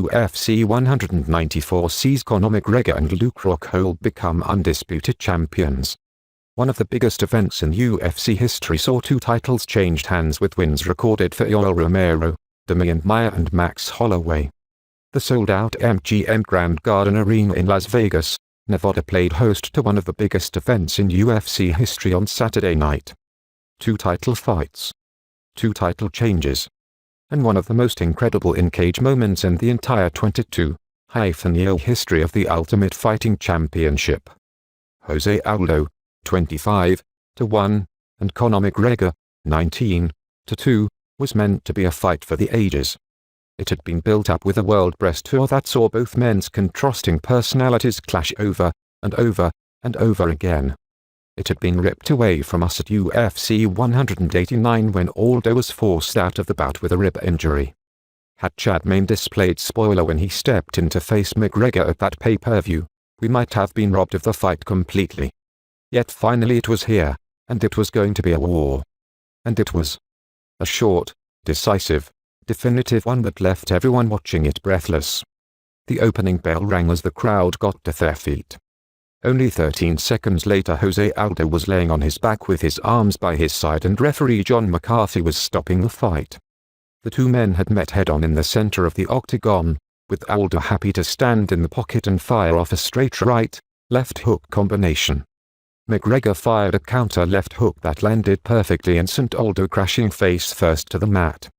UFC 194 sees Conor McGregor and Rockhold become undisputed champions. One of the biggest events in UFC history saw two titles changed hands with wins recorded for Yoel Romero, Demian Maia and Max Holloway. The sold-out MGM Grand Garden Arena in Las Vegas, Nevada played host to one of the biggest events in UFC history on Saturday night. Two title fights. Two title changes. And one of the most incredible in-cage moments in the entire 22-year history of the Ultimate Fighting Championship. Jose Aldo, 25-1, and Conor McGregor, 19-2, was meant to be a fight for the ages. It had been built up with a world press tour that saw both men's contrasting personalities clash over and over and over again. It had been ripped away from us at UFC 189 when Aldo was forced out of the bout with a rib injury. Had Chad Mendes played spoiler when he stepped in to face McGregor at that pay-per-view, we might have been robbed of the fight completely. Yet finally it was here, and it was going to be a war. And it was. A short, decisive, definitive one that left everyone watching it breathless. The opening bell rang as the crowd got to their feet. Only 13 seconds later Jose Aldo was laying on his back with his arms by his side and referee John McCarthy was stopping the fight. The two men had met head-on in the center of the octagon, with Aldo happy to stand in the pocket and fire off a straight right, left hook combination. McGregor fired a counter left hook that landed perfectly and sent Aldo crashing face first to the mat.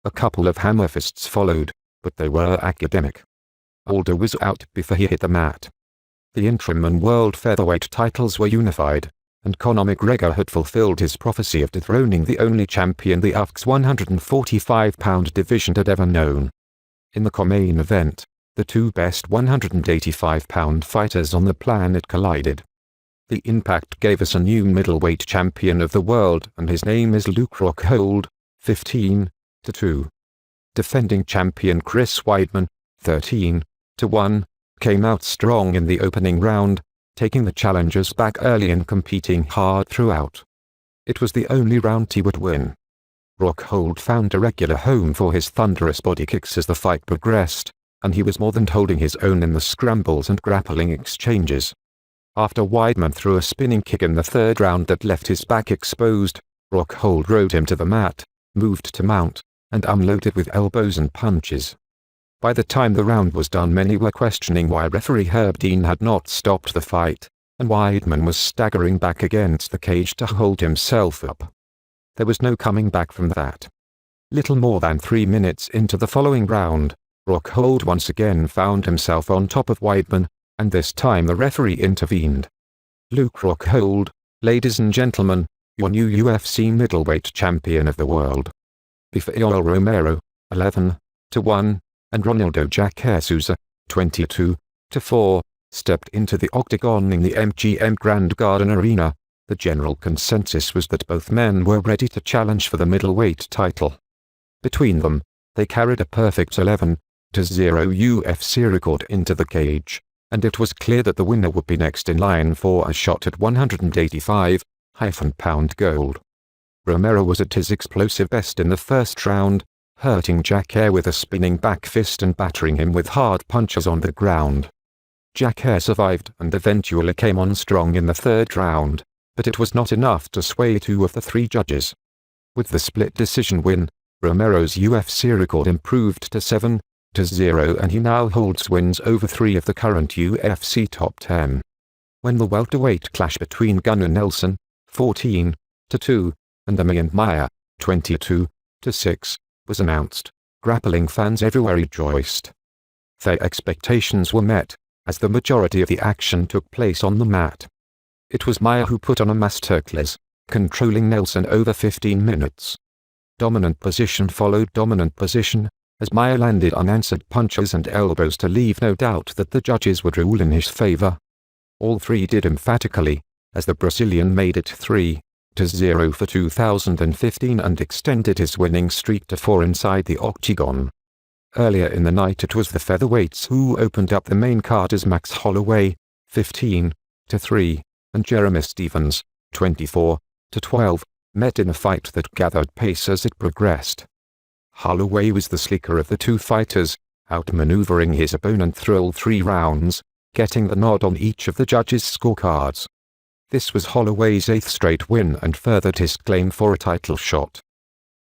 A couple of hammer fists followed, but they were academic. Aldo was out before he hit the mat. The interim and world featherweight titles were unified, and Conor McGregor had fulfilled his prophecy of dethroning the only champion the UFC's 145-pound division had ever known. In the co-main event, the two best 185-pound fighters on the planet collided. The impact gave us a new middleweight champion of the world, and his name is Rockhold, 15-2. Defending champion Chris Weidman, 13-1, came out strong in the opening round, taking the challengers back early and competing hard throughout. It was the only round he would win. Rockhold found a regular home for his thunderous body kicks as the fight progressed, and he was more than holding his own in the scrambles and grappling exchanges. After Weidman threw a spinning kick in the third round that left his back exposed, Rockhold rode him to the mat, moved to mount, and unloaded with elbows and punches. By the time the round was done, many were questioning why referee Herb Dean had not stopped the fight, and Weidman was staggering back against the cage to hold himself up. There was no coming back from that. Little more than 3 minutes into the following round, Rockhold once again found himself on top of Weidman, and this time the referee intervened. Rockhold, ladies and gentlemen, your new UFC middleweight champion of the world. Before Yoel Romero, 11-1, and Ronaldo Jacare Souza, 22-4, stepped into the octagon in the MGM Grand Garden Arena, the general consensus was that both men were ready to challenge for the middleweight title. Between them, they carried a perfect 11-0 UFC record into the cage, and it was clear that the winner would be next in line for a shot at 185-pound gold. Romero was at his explosive best in the first round, hurting Jacare with a spinning back fist and battering him with hard punches on the ground. Jacare survived and eventually came on strong in the third round, but it was not enough to sway two of the three judges. With the split decision win, Romero's UFC record improved to 7-0 and he now holds wins over 3 of the current UFC top 10. When the welterweight clash between Gunnar Nelson, 14-2, and Demian Maia, 22-6, was announced, grappling fans everywhere rejoiced. Their expectations were met, as the majority of the action took place on the mat. It was Maia who put on a masterclass, controlling Nelson over 15 minutes. Dominant position followed dominant position, as Maia landed unanswered punches and elbows to leave no doubt that the judges would rule in his favor. All three did emphatically, as the Brazilian made it 3-0 for 2015 and extended his winning streak to 4 inside the octagon. Earlier in the night it was the featherweights who opened up the main card as Max Holloway, 15-3, and Jeremy Stephens, 24-12, met in a fight that gathered pace as it progressed. Holloway was the sleeker of the two fighters, outmaneuvering his opponent through all 3 rounds, getting the nod on each of the judges' scorecards. This was Holloway's 8th straight win and furthered his claim for a title shot.